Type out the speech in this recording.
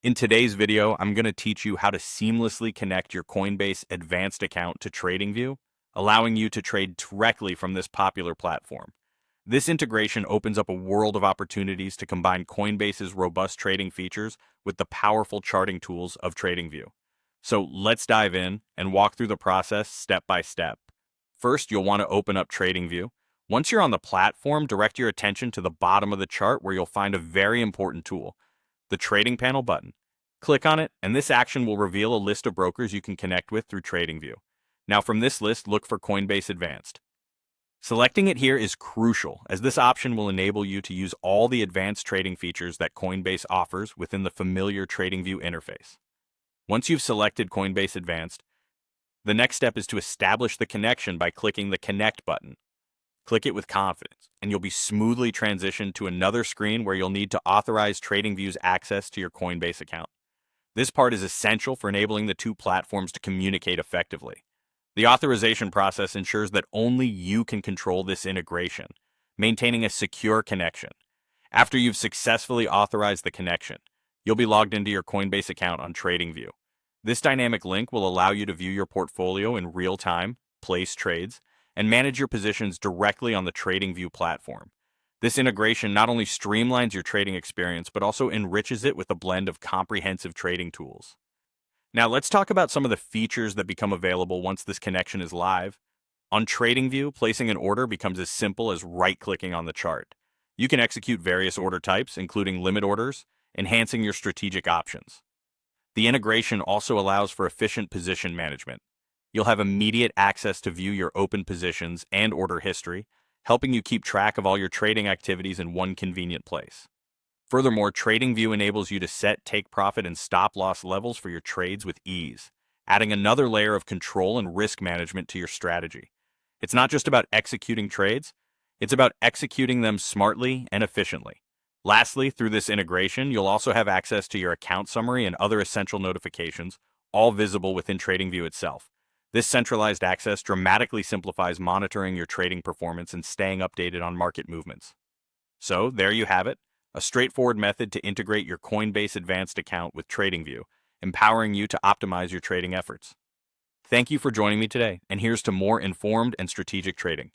In today's video, I'm going to teach you how to seamlessly connect your Coinbase Advanced account to TradingView, allowing you to trade directly from this popular platform. This integration opens up a world of opportunities to combine Coinbase's robust trading features with the powerful charting tools of TradingView. So let's dive in and walk through the process step by step. First, you'll want to open up TradingView. Once you're on the platform, direct your attention to the bottom of the chart where you'll find a very important tool, the Trading Panel button. Click on it, and this action will reveal a list of brokers you can connect with through TradingView. Now from this list, look for Coinbase Advanced. Selecting it here is crucial, as this option will enable you to use all the advanced trading features that Coinbase offers within the familiar TradingView interface. Once you've selected Coinbase Advanced, the next step is to establish the connection by clicking the Connect button. Click it with confidence, and you'll be smoothly transitioned to another screen where you'll need to authorize TradingView's access to your Coinbase account. This part is essential for enabling the two platforms to communicate effectively. The authorization process ensures that only you can control this integration, maintaining a secure connection. After you've successfully authorized the connection, you'll be logged into your Coinbase account on TradingView. This dynamic link will allow you to view your portfolio in real time, place trades, and manage your positions directly on the TradingView platform. This integration not only streamlines your trading experience, but also enriches it with a blend of comprehensive trading tools. Now let's talk about some of the features that become available once this connection is live. On TradingView, placing an order becomes as simple as right-clicking on the chart. You can execute various order types, including limit orders, enhancing your strategic options. The integration also allows for efficient position management. You'll have immediate access to view your open positions and order history, helping you keep track of all your trading activities in one convenient place. Furthermore, TradingView enables you to set take profit and stop loss levels for your trades with ease, adding another layer of control and risk management to your strategy. It's not just about executing trades, it's about executing them smartly and efficiently. Lastly, through this integration, you'll also have access to your account summary and other essential notifications, all visible within TradingView itself. This centralized access dramatically simplifies monitoring your trading performance and staying updated on market movements. So, there you have it. A straightforward method to integrate your Coinbase Advanced account with TradingView, empowering you to optimize your trading efforts. Thank you for joining me today, and here's to more informed and strategic trading.